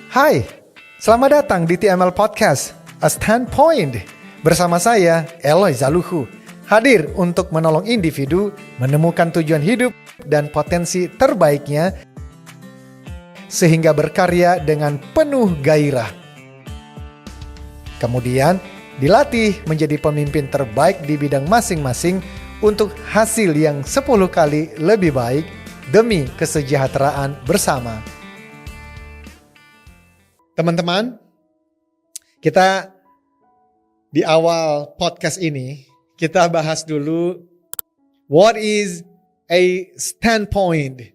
Hai, selamat datang di TML Podcast, A Standpoint. Bersama saya, Eloy Zaluhu, hadir untuk menolong individu menemukan tujuan hidup dan potensi terbaiknya sehingga berkarya dengan penuh gairah. Kemudian, dilatih menjadi pemimpin terbaik di bidang masing-masing untuk hasil yang 10 kali lebih baik demi kesejahteraan bersama. Teman-teman, kita di awal podcast ini, kita bahas dulu what is a standpoint.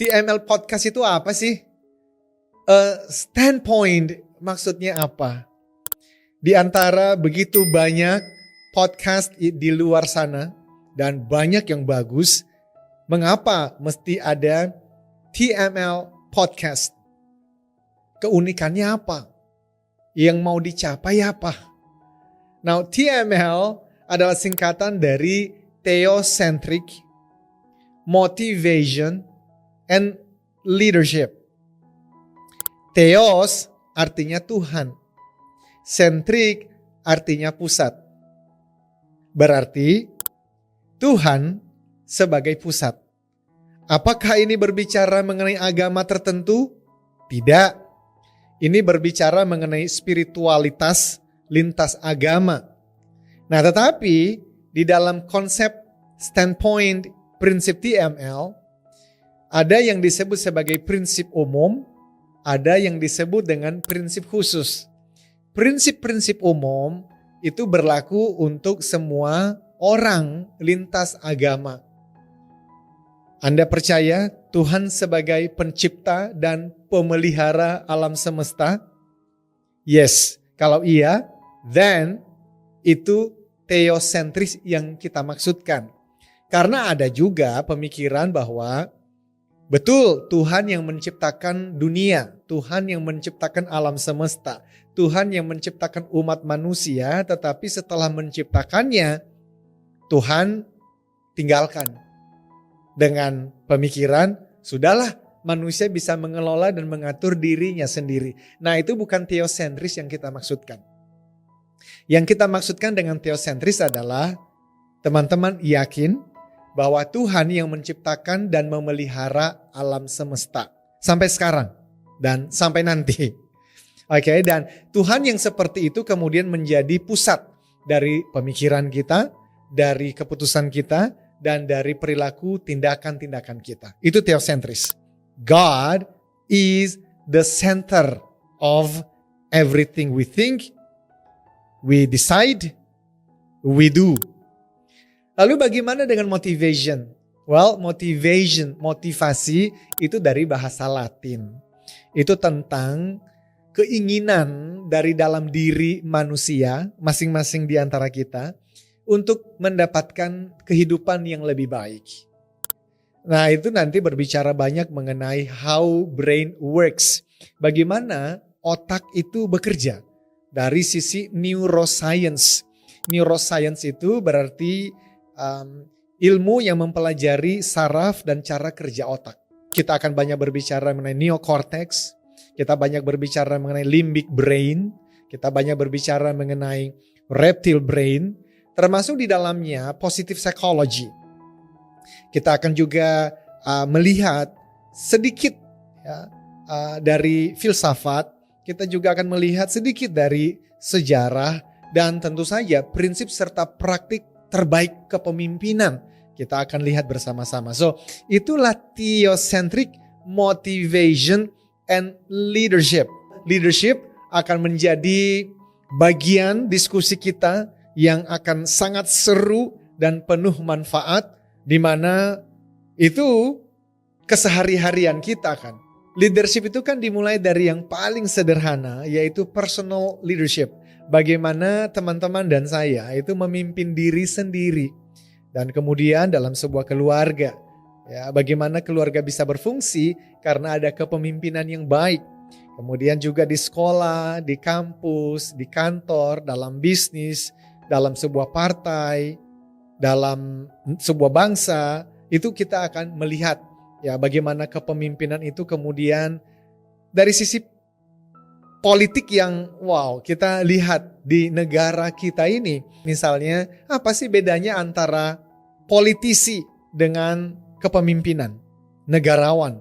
TML Podcast itu apa sih? A standpoint maksudnya apa? Di antara begitu banyak podcast di luar sana dan banyak yang bagus, mengapa mesti ada TML Podcast? Keunikannya apa? Yang mau dicapai apa? Now, TML adalah singkatan dari Theocentric, Motivation, and Leadership. Theos artinya Tuhan. Centric artinya pusat. Berarti Tuhan sebagai pusat. Apakah ini berbicara mengenai agama tertentu? Tidak. Ini berbicara mengenai spiritualitas lintas agama. Nah, tetapi di dalam konsep standpoint prinsip TML, ada yang disebut sebagai prinsip umum, ada yang disebut dengan prinsip khusus. Prinsip-prinsip umum itu berlaku untuk semua orang lintas agama. Anda percaya Tuhan sebagai pencipta dan pemelihara alam semesta? Yes, kalau iya, then itu theosentris yang kita maksudkan. Karena ada juga pemikiran bahwa betul Tuhan yang menciptakan dunia, Tuhan yang menciptakan alam semesta, Tuhan yang menciptakan umat manusia, tetapi setelah menciptakannya, Tuhan tinggalkan. Dengan pemikiran, sudahlah manusia bisa mengelola dan mengatur dirinya sendiri. Nah, itu bukan theosentris yang kita maksudkan. Yang kita maksudkan dengan theosentris adalah teman-teman yakin bahwa Tuhan yang menciptakan dan memelihara alam semesta sampai sekarang dan sampai nanti. Oke, dan Tuhan yang seperti itu kemudian menjadi pusat dari pemikiran kita, dari keputusan kita, dan dari perilaku tindakan-tindakan kita. Itu theosentris. God is the center of everything we think, we decide, we do. Lalu bagaimana dengan motivation? Well, motivasi itu dari bahasa Latin. Itu tentang keinginan dari dalam diri manusia, masing-masing di antara kita, untuk mendapatkan kehidupan yang lebih baik. Nah, itu nanti berbicara banyak mengenai how brain works. Bagaimana otak itu bekerja dari sisi neuroscience. Neuroscience itu berarti ilmu yang mempelajari saraf dan cara kerja otak. Kita akan banyak berbicara mengenai neocortex, kita banyak berbicara mengenai limbic brain, kita banyak berbicara mengenai reptile brain, termasuk di dalamnya positive psychology. Kita akan juga melihat sedikit dari filsafat, kita juga akan melihat sedikit dari sejarah, dan tentu saja prinsip serta praktik terbaik kepemimpinan. Kita akan lihat bersama-sama. So, itulah theocentric, motivation, and leadership. Leadership akan menjadi bagian diskusi kita yang akan sangat seru dan penuh manfaat, di mana itu kesehari-harian kita kan. Leadership itu kan dimulai dari yang paling sederhana, yaitu personal leadership. Bagaimana teman-teman dan saya itu memimpin diri sendiri. Dan kemudian dalam sebuah keluarga, ya, bagaimana keluarga bisa berfungsi karena ada kepemimpinan yang baik. Kemudian juga di sekolah, di kampus, di kantor, dalam bisnis, dalam sebuah partai, dalam sebuah bangsa, itu kita akan melihat Ya, bagaimana kepemimpinan itu kemudian dari sisi politik yang kita lihat di negara kita ini. Misalnya, apa sih bedanya antara politisi dengan kepemimpinan, negarawan?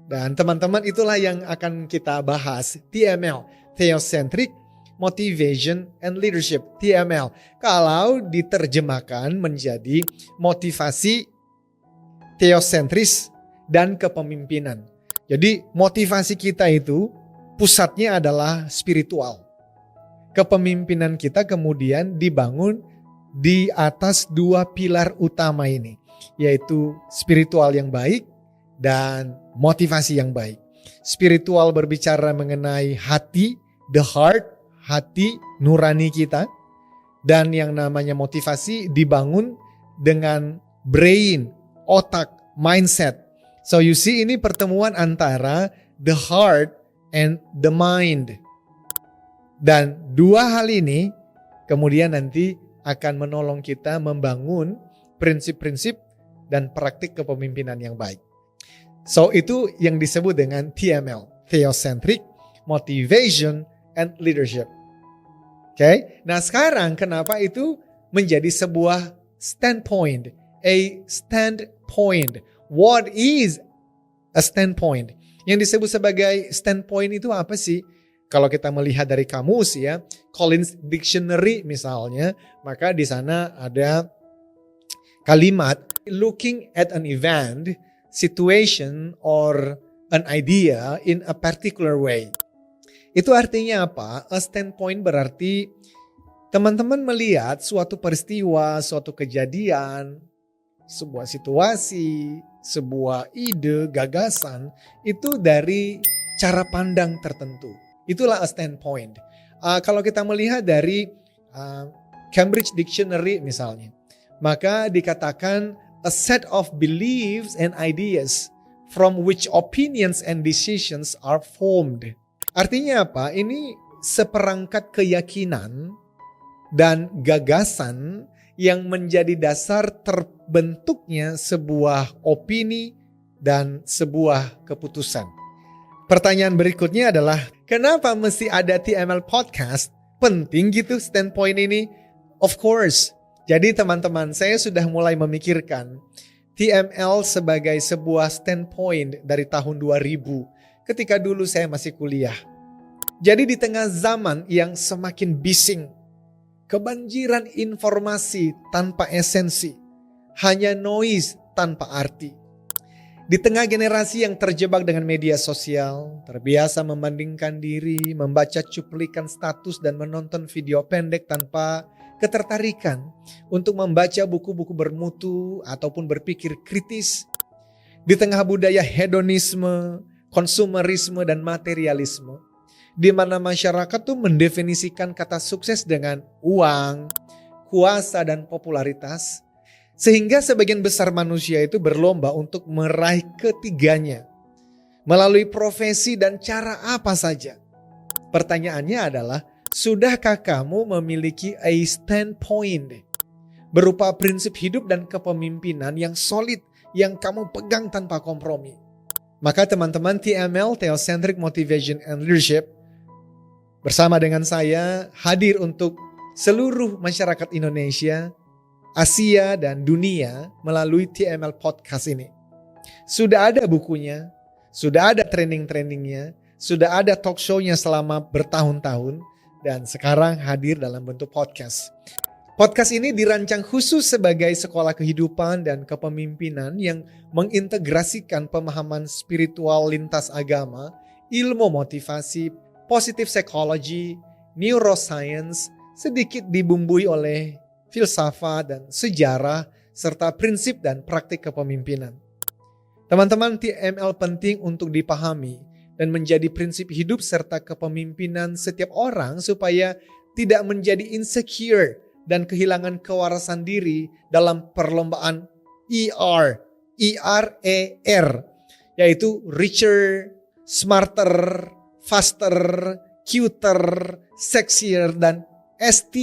Dan teman-teman, itulah yang akan kita bahas. TML, Theocentric Motivation and Leadership, TML. Kalau diterjemahkan menjadi motivasi theosentris dan kepemimpinan. Jadi motivasi kita itu pusatnya adalah spiritual. Kepemimpinan kita kemudian dibangun di atas dua pilar utama ini, yaitu spiritual yang baik dan motivasi yang baik. Spiritual berbicara mengenai hati, the heart, hati nurani kita. Dan yang namanya motivasi dibangun dengan brain, otak, mindset. So you see, ini pertemuan antara the heart and the mind. Dan dua hal ini kemudian nanti akan menolong kita membangun prinsip-prinsip dan praktik kepemimpinan yang baik. So itu yang disebut dengan TML, Theocentric Motivation and Leadership. Oke, nah sekarang kenapa itu menjadi sebuah standpoint? A standpoint. What is a standpoint? Yang disebut sebagai standpoint itu apa sih? Kalau kita melihat dari kamus ya, Collins Dictionary misalnya, maka di sana ada kalimat looking at an event, situation, or an idea in a particular way. Itu artinya apa? A standpoint berarti teman-teman melihat suatu peristiwa, suatu kejadian, sebuah situasi, sebuah ide, gagasan, itu dari cara pandang tertentu. Itulah a standpoint. Kalau kita melihat dari Cambridge Dictionary misalnya, maka dikatakan a set of beliefs and ideas from which opinions and decisions are formed. Artinya apa? Ini seperangkat keyakinan dan gagasan yang menjadi dasar terbentuknya sebuah opini dan sebuah keputusan. Pertanyaan berikutnya adalah, kenapa mesti ada TML Podcast? Penting gitu standpoint ini? Of course. Jadi teman-teman, saya sudah mulai memikirkan TML sebagai sebuah standpoint dari tahun 2000 ketika dulu saya masih kuliah. Jadi di tengah zaman yang semakin bising, kebanjiran informasi tanpa esensi, hanya noise tanpa arti. Di tengah generasi yang terjebak dengan media sosial, terbiasa membandingkan diri, membaca cuplikan status dan menonton video pendek tanpa ketertarikan untuk membaca buku-buku bermutu ataupun berpikir kritis. Di tengah budaya hedonisme, konsumerisme dan materialisme, di mana masyarakat tuh mendefinisikan kata sukses dengan uang, kuasa dan popularitas, sehingga sebagian besar manusia itu berlomba untuk meraih ketiganya melalui profesi dan cara apa saja. Pertanyaannya adalah, sudahkah kamu memiliki a standpoint berupa prinsip hidup dan kepemimpinan yang solid yang kamu pegang tanpa kompromi? Maka teman-teman, TML, Theocentric Motivation and Leadership, bersama dengan saya hadir untuk seluruh masyarakat Indonesia, Asia dan dunia melalui TML Podcast ini. Sudah ada bukunya, sudah ada training-trainingnya, sudah ada talk show-nya selama bertahun-tahun, dan sekarang hadir dalam bentuk podcast. Podcast ini dirancang khusus sebagai sekolah kehidupan dan kepemimpinan yang mengintegrasikan pemahaman spiritual lintas agama, ilmu motivasi, positive psychology, neuroscience, sedikit dibumbui oleh filsafat dan sejarah, serta prinsip dan praktik kepemimpinan. Teman-teman, TML penting untuk dipahami dan menjadi prinsip hidup serta kepemimpinan setiap orang supaya tidak menjadi insecure dan kehilangan kewarasan diri dalam perlombaan ER, yaitu richer, smarter, faster, cuter, sexier, dan ST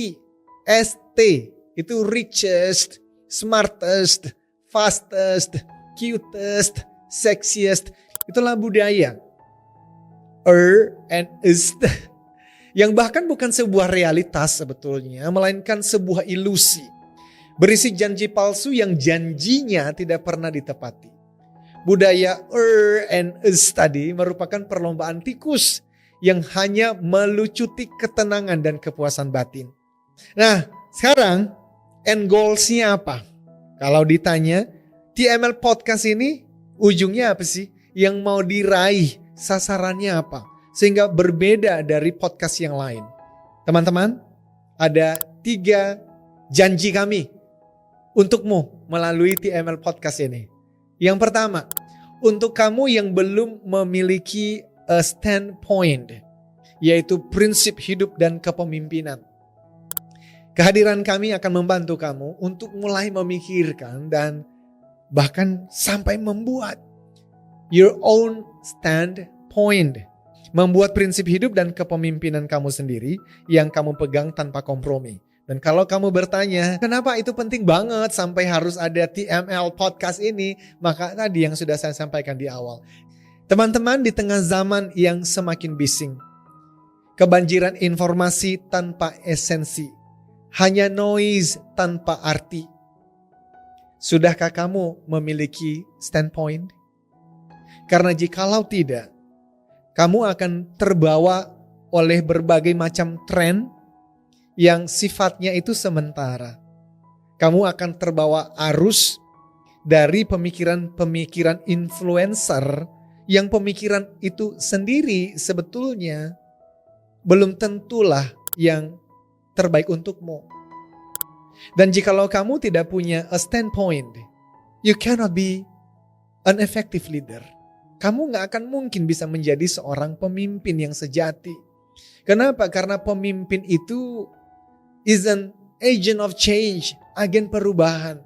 itu richest, smartest, fastest, cutest, sexiest. Itulah budaya. And is. Yang bahkan bukan sebuah realitas sebetulnya, melainkan sebuah ilusi. Berisi janji palsu yang janjinya tidak pernah ditepati. Budaya and is tadi merupakan perlombaan tikus yang hanya melucuti ketenangan dan kepuasan batin. Nah, sekarang end goals-nya apa? Kalau ditanya, TML Podcast ini ujungnya apa sih? Yang mau diraih, sasarannya apa? Sehingga berbeda dari podcast yang lain. Teman-teman, ada 3 janji kami untukmu melalui TML Podcast ini. Yang pertama, untuk kamu yang belum memiliki a standpoint, yaitu prinsip hidup dan kepemimpinan. Kehadiran kami akan membantu kamu untuk mulai memikirkan dan bahkan sampai membuat your own standpoint. Membuat prinsip hidup dan kepemimpinan kamu sendiri yang kamu pegang tanpa kompromi. Dan kalau kamu bertanya, kenapa itu penting banget sampai harus ada TML Podcast ini? Maka tadi yang sudah saya sampaikan di awal. Teman-teman, di tengah zaman yang semakin bising, kebanjiran informasi tanpa esensi, hanya noise tanpa arti. Sudahkah kamu memiliki standpoint? Karena jikalau tidak, kamu akan terbawa oleh berbagai macam tren yang sifatnya itu sementara. Kamu akan terbawa arus dari pemikiran-pemikiran influencer yang pemikiran itu sendiri sebetulnya belum tentulah yang terbaik untukmu. Dan jikalau kamu tidak punya a standpoint, you cannot be an effective leader. Kamu gak akan mungkin bisa menjadi seorang pemimpin yang sejati. Kenapa? Karena pemimpin itu is an agent of change, agen perubahan.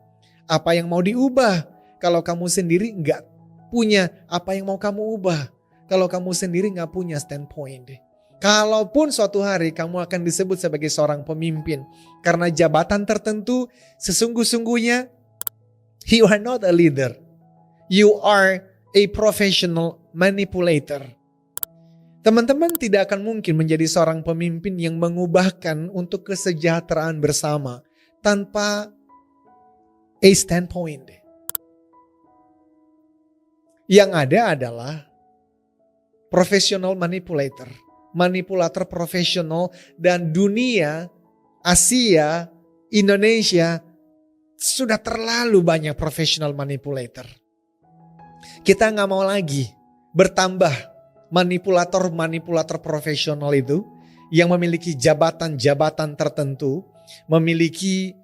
Apa yang mau diubah? Kalau kamu sendiri gak punya apa yang mau kamu ubah. Kalau kamu sendiri gak punya standpoint. Kalaupun suatu hari kamu akan disebut sebagai seorang pemimpin karena jabatan tertentu, sesungguh-sungguhnya you are not a leader. You are a professional manipulator. Teman-teman tidak akan mungkin menjadi seorang pemimpin yang mengubahkan untuk kesejahteraan bersama tanpa a standpoint. Yang ada adalah professional manipulator. Manipulator profesional, dan dunia, Asia, Indonesia sudah terlalu banyak professional manipulator. Kita gak mau lagi bertambah manipulator-manipulator profesional itu yang memiliki jabatan-jabatan tertentu, memiliki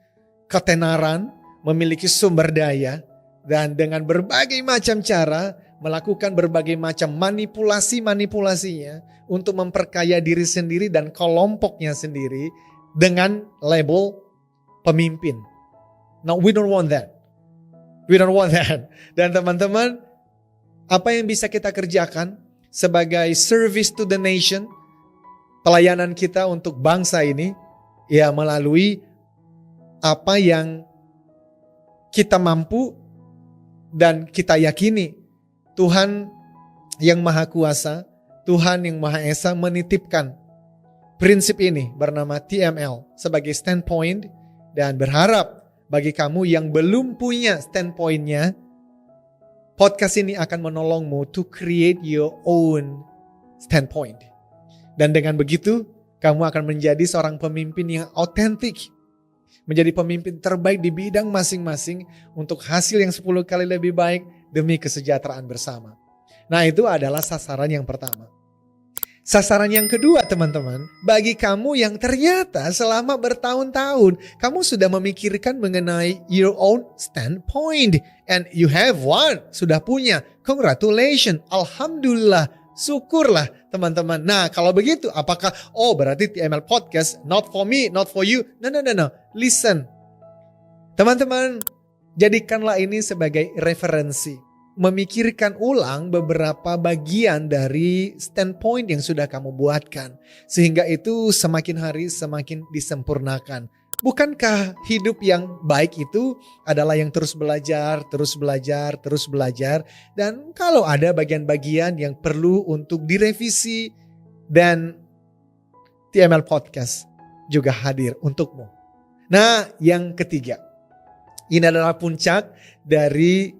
ketenaran, memiliki sumber daya, dan dengan berbagai macam cara melakukan berbagai macam manipulasi-manipulasinya untuk memperkaya diri sendiri dan kelompoknya sendiri dengan label pemimpin. No, we don't want that. We don't want that. Dan teman-teman, apa yang bisa kita kerjakan sebagai service to the nation, pelayanan kita untuk bangsa ini, ya melalui apa yang kita mampu dan kita yakini Tuhan yang Maha Kuasa, Tuhan yang Maha Esa menitipkan prinsip ini bernama TML sebagai standpoint, dan berharap bagi kamu yang belum punya standpointnya, podcast ini akan menolongmu to create your own standpoint. Dan dengan begitu, kamu akan menjadi seorang pemimpin yang otentik, menjadi pemimpin terbaik di bidang masing-masing untuk hasil yang 10 kali lebih baik demi kesejahteraan bersama. Nah, itu adalah sasaran yang pertama. Sasaran yang kedua, teman-teman, bagi kamu yang ternyata selama bertahun-tahun kamu sudah memikirkan mengenai your own standpoint, and you have one, sudah punya. Congratulations, alhamdulillah, syukurlah teman-teman. Nah, kalau begitu apakah berarti TML Podcast not for me, not for you? No. Listen. Teman-teman, jadikanlah ini sebagai referensi. Memikirkan ulang beberapa bagian dari standpoint yang sudah kamu buatkan. Sehingga itu semakin hari semakin disempurnakan. Bukankah hidup yang baik itu adalah yang terus belajar, terus belajar, terus belajar. Dan kalau ada bagian-bagian yang perlu untuk direvisi, dan TML Podcast juga hadir untukmu. Nah, yang ketiga, ini adalah puncak dari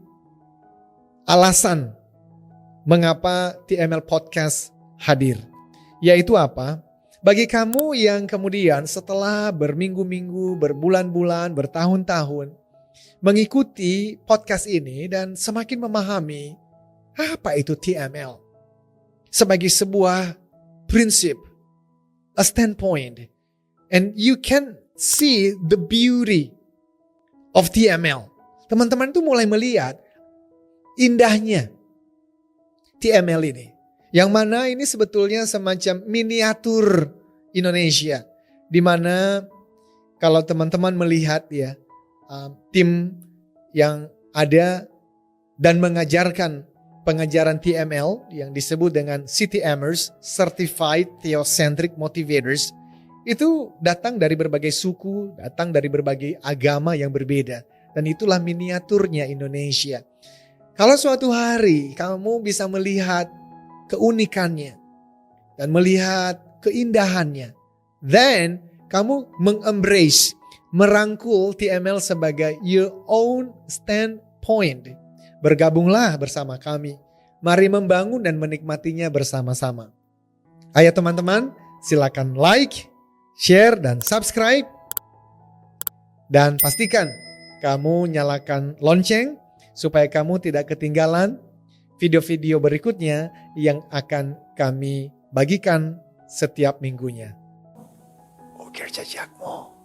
alasan mengapa TML Podcast hadir. Yaitu apa? Bagi kamu yang kemudian setelah berminggu-minggu, berbulan-bulan, bertahun-tahun mengikuti podcast ini dan semakin memahami apa itu TML sebagai sebuah prinsip, a standpoint, and you can see the beauty of TML. Teman-teman tuh mulai melihat indahnya TML ini. Yang mana ini sebetulnya semacam miniatur Indonesia. Di mana kalau teman-teman melihat ya, tim yang ada dan mengajarkan pengajaran TML yang disebut dengan CTMers, Certified Theocentric Motivators, itu datang dari berbagai suku, datang dari berbagai agama yang berbeda. Dan itulah miniaturnya Indonesia. Kalau suatu hari kamu bisa melihat keunikannya dan melihat keindahannya, then kamu mengembrace, merangkul TML sebagai your own standpoint. Bergabunglah bersama kami. Mari membangun dan menikmatinya bersama-sama. Ayo teman-teman, silakan like, share, dan subscribe. Dan pastikan kamu nyalakan lonceng supaya kamu tidak ketinggalan video-video berikutnya yang akan kami bagikan setiap minggunya. Ukir jejakmu.